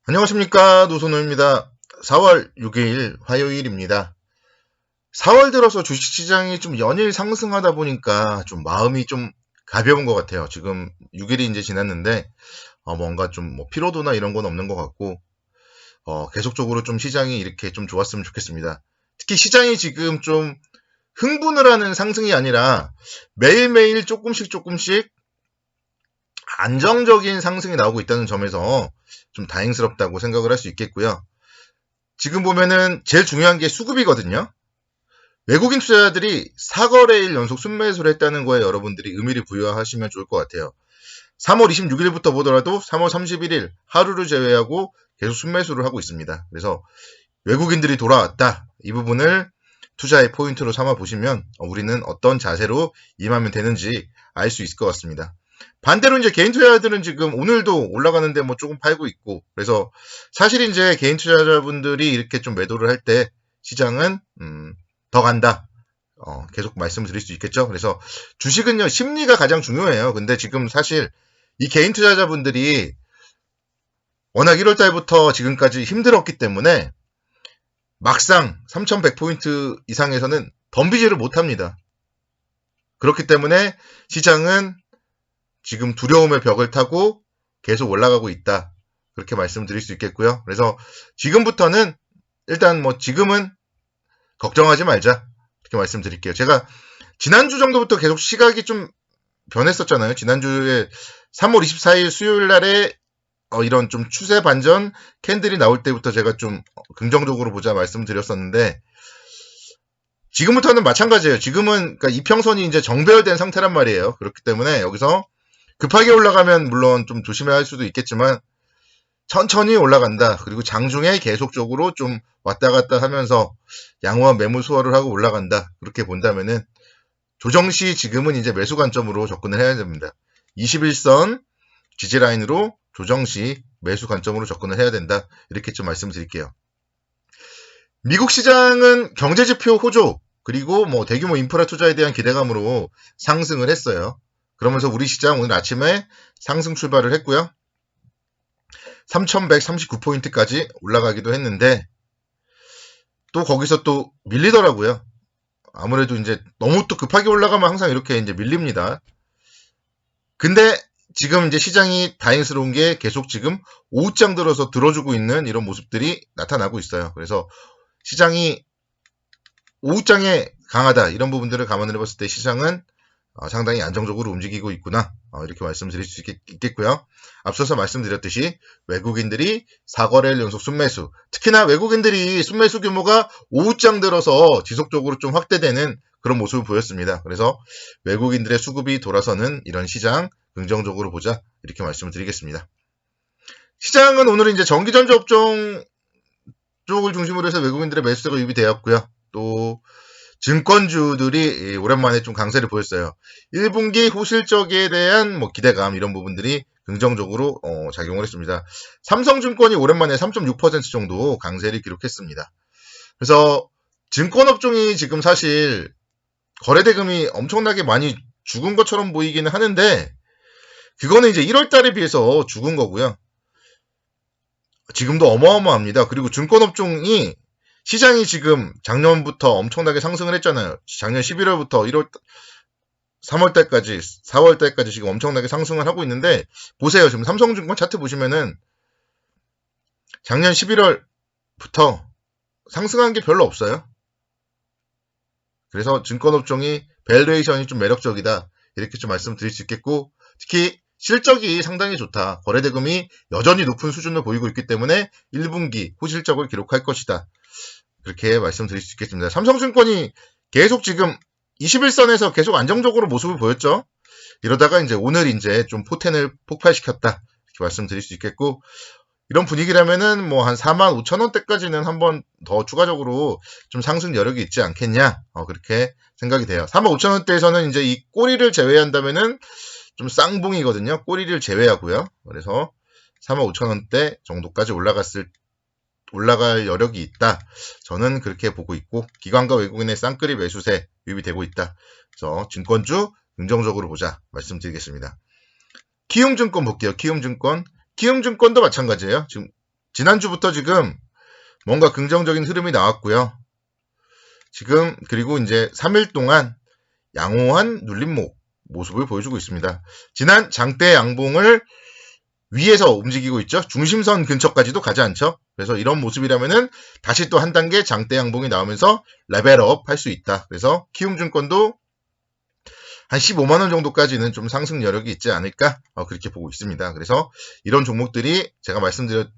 안녕하십니까, 노선호입니다. 4월 6일 화요일입니다. 4월 들어서 주식시장이 좀 연일 상승하다 보니까 좀 마음이 좀 가벼운 것 같아요. 지금 6일이 이제 지났는데 뭔가 좀 피로도나 이런 건 없는 것 같고 계속적으로 좀 시장이 이렇게 좀 좋았으면 좋겠습니다. 특히 시장이 지금 좀 흥분을 하는 상승이 아니라 매일매일 조금씩 안정적인 상승이 나오고 있다는 점에서 좀 다행스럽다고 생각을 할 수 있겠고요. 지금 보면은 제일 중요한 게 수급이거든요. 외국인 투자자들이 4거래일 연속 순매수를 했다는 거에 여러분들이 의미를 부여하시면 좋을 것 같아요. 3월 26일부터 보더라도 3월 31일 하루를 제외하고 계속 순매수를 하고 있습니다. 그래서 외국인들이 돌아왔다. 이 부분을 투자의 포인트로 삼아 보시면 우리는 어떤 자세로 임하면 되는지 알 수 있을 것 같습니다. 반대로 이제 개인 투자자들은 지금 오늘도 올라가는데 조금 팔고 있고, 그래서 사실 이제 개인 투자자분들이 이렇게 좀 매도를 할 때 시장은 더 간다. 계속 말씀드릴 수 있겠죠. 그래서 주식은요, 심리가 가장 중요해요. 근데 지금 사실 이 개인 투자자분들이 워낙 1월 달부터 지금까지 힘들었기 때문에 막상 3100포인트 이상에서는 덤비지를 못합니다. 그렇기 때문에 시장은 지금 두려움의 벽을 타고 계속 올라가고 있다. 그렇게 말씀드릴 수 있겠고요. 그래서 지금부터는 일단 지금은 걱정하지 말자. 이렇게 말씀드릴게요. 제가 지난주 정도부터 계속 시각이 좀 변했었잖아요. 지난주에 3월 24일 수요일 날에 이런 좀 추세 반전 캔들이 나올 때부터 제가 좀 긍정적으로 보자 말씀드렸었는데, 지금부터는 마찬가지예요. 지금은 그러니까 이평선이 이제 정배열된 상태란 말이에요. 그렇기 때문에 여기서 급하게 올라가면 물론 좀 조심해야 할 수도 있겠지만 천천히 올라간다. 그리고 장중에 계속적으로 좀 왔다 갔다 하면서 양호한 매물 소화를 하고 올라간다. 그렇게 본다면은 조정시 지금은 이제 매수 관점으로 접근을 해야 됩니다. 21선 지지라인으로 조정시 매수 관점으로 접근을 해야 된다. 이렇게 좀 말씀드릴게요. 미국 시장은 경제지표 호조 그리고 대규모 인프라 투자에 대한 기대감으로 상승을 했어요. 그러면서 우리 시장 오늘 아침에 상승 출발을 했고요. 3139포인트까지 올라가기도 했는데 또 거기서 또 밀리더라고요. 아무래도 이제 너무 또 급하게 올라가면 항상 이렇게 이제 밀립니다. 근데 지금 이제 시장이 다행스러운 게 계속 지금 오후장 들어서 들어주고 있는 이런 모습들이 나타나고 있어요. 그래서 시장이 오후장에 강하다 이런 부분들을 감안을 해봤을 때 시장은 상당히 안정적으로 움직이고 있구나 이렇게 말씀드릴 수 있겠고요. 앞서서 말씀드렸듯이 외국인들이 4거래일 연속 순매수, 특히나 외국인들이 순매수 규모가 오후장 들어서 지속적으로 좀 확대되는 그런 모습을 보였습니다. 그래서 외국인들의 수급이 돌아서는 이런 시장 긍정적으로 보자 이렇게 말씀을 드리겠습니다. 시장은 오늘은 이제 전기전자 업종 쪽을 중심으로 해서 외국인들의 매수세가 유입이 되었고요. 또 증권주들이 오랜만에 좀 강세를 보였어요. 1분기 호실적에 대한 기대감 이런 부분들이 긍정적으로 작용을 했습니다. 삼성증권이 오랜만에 3.6% 정도 강세를 기록했습니다. 그래서 증권업종이 지금 사실 거래대금이 엄청나게 많이 죽은 것처럼 보이기는 하는데 그거는 이제 1월 달에 비해서 죽은 거고요. 지금도 어마어마합니다. 그리고 증권업종이 시장이 지금 작년부터 엄청나게 상승을 했잖아요. 작년 11월부터 1월, 3월달까지, 4월달까지 지금 엄청나게 상승을 하고 있는데, 보세요. 지금 삼성증권 차트 보시면은, 작년 11월부터 상승한 게 별로 없어요. 그래서 증권업종이 밸류에이션이 좀 매력적이다. 이렇게 좀 말씀드릴 수 있겠고, 특히 실적이 상당히 좋다. 거래대금이 여전히 높은 수준을 보이고 있기 때문에 1분기 호실적을 기록할 것이다. 그렇게 말씀드릴 수 있겠습니다. 삼성증권이 계속 지금 21선에서 계속 안정적으로 모습을 보였죠. 이러다가 이제 오늘 이제 좀 포텐을 폭발시켰다. 이렇게 말씀드릴 수 있겠고, 이런 분위기라면은 한 45,000원대까지는 한번 더 추가적으로 좀 상승 여력이 있지 않겠냐. 그렇게 생각이 돼요. 45,000원대에서는 이제 이 꼬리를 제외한다면은 좀 쌍봉이거든요. 꼬리를 제외하고요. 그래서 45,000원대 정도까지 올라갈 여력이 있다. 저는 그렇게 보고 있고 기관과 외국인의 쌍끌이 매수세 유입이 되고 있다. 그래서 증권주 긍정적으로 보자 말씀드리겠습니다. 키움증권 볼게요. 키움증권도 마찬가지예요. 지금 지난주부터 지금 뭔가 긍정적인 흐름이 나왔고요. 지금 그리고 이제 3일 동안 양호한 눌림목 모습을 보여주고 있습니다. 지난 장대 양봉을 위에서 움직이고 있죠. 중심선 근처까지도 가지 않죠. 그래서 이런 모습이라면은 다시 또 한 단계 장대 양봉이 나오면서 레벨업 할 수 있다. 그래서 키움증권도 한 15만 원 정도까지는 좀 상승 여력이 있지 않을까 그렇게 보고 있습니다. 그래서 이런 종목들이 제가 말씀드리는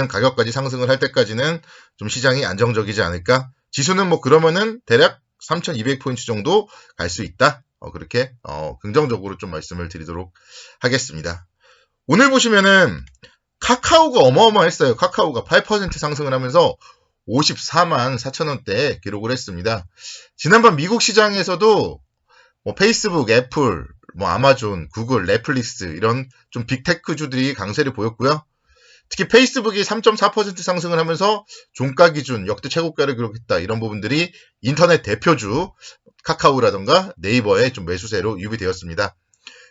가격까지 상승을 할 때까지는 좀 시장이 안정적이지 않을까. 지수는 뭐 그러면은 대략 3,200포인트 정도 갈 수 있다. 그렇게 긍정적으로 좀 말씀을 드리도록 하겠습니다. 오늘 보시면은 카카오가 어마어마했어요. 카카오가 8% 상승을 하면서 54만 4천원대 기록을 했습니다. 지난번 미국 시장에서도 뭐 페이스북, 애플, 뭐 아마존, 구글, 넷플릭스 이런 좀 빅테크주들이 강세를 보였고요. 특히 페이스북이 3.4% 상승을 하면서 종가 기준 역대 최고가를 기록했다. 이런 부분들이 인터넷 대표주 카카오라던가 네이버의 좀 매수세로 유비되었습니다.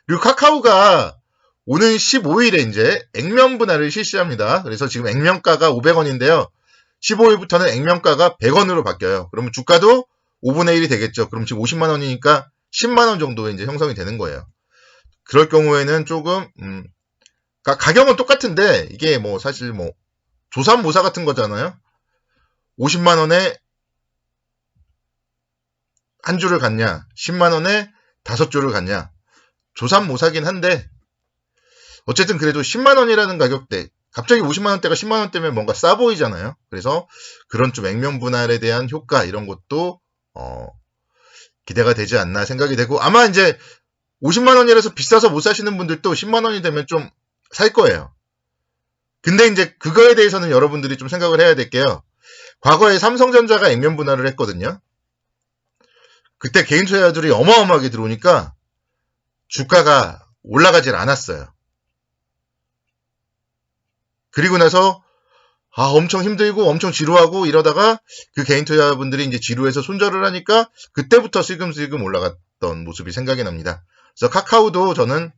그리고 카카오가 오는 15일에 이제 액면 분할을 실시합니다. 그래서 지금 액면가가 500원인데요. 15일부터는 액면가가 100원으로 바뀌어요. 그러면 주가도 5분의 1이 되겠죠. 그럼 지금 50만 원이니까 10만 원 정도 이제 형성이 되는 거예요. 그럴 경우에는 조금 가격은 똑같은데 이게 뭐 사실 뭐 조삼모사 같은 거잖아요. 50만 원에 한 주를 갖냐, 10만 원에 5주를 갖냐. 조삼모사긴 한데 어쨌든 그래도 10만 원이라는 가격대, 갑자기 50만 원대가 10만 원대면 뭔가 싸 보이잖아요. 그래서 그런 좀 액면 분할에 대한 효과 이런 것도 기대가 되지 않나 생각이 되고, 아마 이제 50만 원이라서 비싸서 못 사시는 분들도 10만 원이 되면 좀 살 거예요. 근데 이제 그거에 대해서는 여러분들이 좀 생각을 해야 될게요. 과거에 삼성전자가 액면 분할을 했거든요. 그때 개인 투자자들이 어마어마하게 들어오니까 주가가 올라가질 않았어요. 그리고 나서 엄청 힘들고 엄청 지루하고 이러다가 그 개인 투자자분들이 이제 지루해서 손절을 하니까 그때부터 슬금슬금 올라갔던 모습이 생각이 납니다. 그래서 카카오도 저는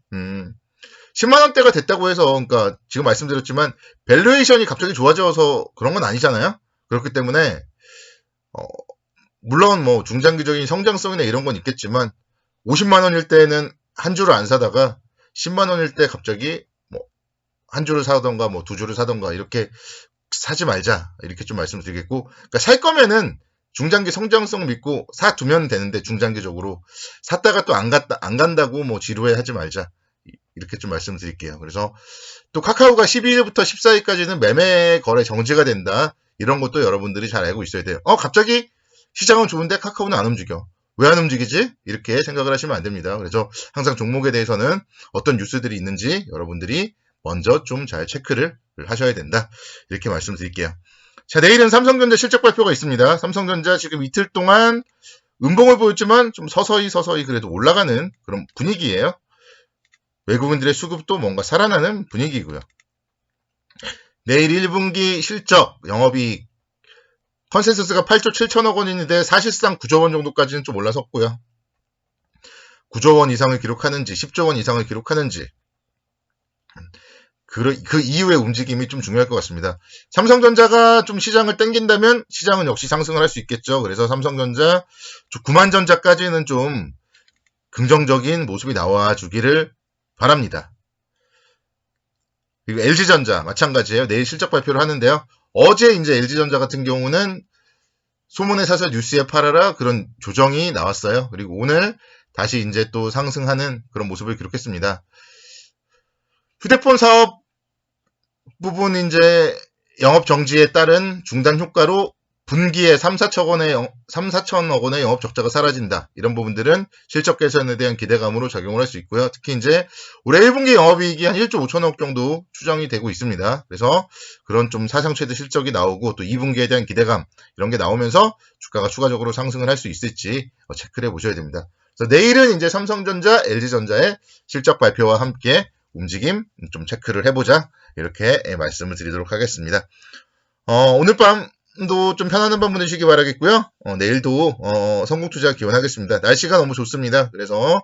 10만 원대가 됐다고 해서, 그러니까 지금 말씀드렸지만 밸류에이션이 갑자기 좋아져서 그런 건 아니잖아요. 그렇기 때문에 물론 뭐 중장기적인 성장성이나 이런 건 있겠지만 50만 원일 때는 한 주를 안 사다가 10만 원일 때 갑자기 뭐 한 주를 사던가 뭐 두 주를 사던가 이렇게 사지 말자, 이렇게 좀 말씀드리겠고, 그러니까 살 거면은 중장기 성장성 믿고 사두면 되는데, 중장기적으로 샀다가 또 안 간다고 뭐 지루해 하지 말자, 이렇게 좀 말씀드릴게요. 그래서 또 카카오가 12일부터 14일까지는 매매 거래 정지가 된다. 이런 것도 여러분들이 잘 알고 있어야 돼요. 갑자기 시장은 좋은데 카카오는 안 움직여. 왜 안 움직이지? 이렇게 생각을 하시면 안 됩니다. 그래서 항상 종목에 대해서는 어떤 뉴스들이 있는지 여러분들이 먼저 좀 잘 체크를 하셔야 된다. 이렇게 말씀드릴게요. 자, 내일은 삼성전자 실적 발표가 있습니다. 삼성전자 지금 이틀 동안 음봉을 보였지만 좀 서서히 그래도 올라가는 그런 분위기예요. 외국인들의 수급도 뭔가 살아나는 분위기고요. 내일 1분기 실적, 영업이익 컨센서스가 8조 7천억 원인데 사실상 9조 원 정도까지는 좀 올라섰고요. 9조 원 이상을 기록하는지 10조 원 이상을 기록하는지 그 이후의 움직임이 좀 중요할 것 같습니다. 삼성전자가 좀 시장을 땡긴다면 시장은 역시 상승을 할 수 있겠죠. 그래서 삼성전자, 구만전자까지는 좀 긍정적인 모습이 나와주기를 바랍니다. 그리고 LG전자 마찬가지예요. 내일 실적 발표를 하는데요. 어제 이제 LG전자 같은 경우는 소문의 사설 뉴스에 팔아라 그런 조정이 나왔어요. 그리고 오늘 다시 이제 또 상승하는 그런 모습을 기록했습니다. 휴대폰 사업 부분 이제 영업 정지에 따른 중단 효과로 분기에 3,4천억 원의 영업 적자가 사라진다. 이런 부분들은 실적 개선에 대한 기대감으로 작용을 할 수 있고요. 특히 이제 올해 1분기 영업이익이 한 1조 5천억 정도 추정이 되고 있습니다. 그래서 그런 좀 사상 최대 실적이 나오고 또 2분기에 대한 기대감 이런 게 나오면서 주가가 추가적으로 상승을 할 수 있을지 체크를 해보셔야 됩니다. 그래서 내일은 이제 삼성전자, LG전자의 실적 발표와 함께 움직임 좀 체크를 해보자, 이렇게 말씀을 드리도록 하겠습니다. 오늘 밤도 좀 편안한 밤 보내시기 바라겠고요. 내일도 성공투자 기원하겠습니다. 날씨가 너무 좋습니다. 그래서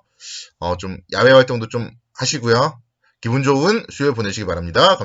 좀 야외 활동도 좀 하시고요. 기분 좋은 수요일 보내시기 바랍니다.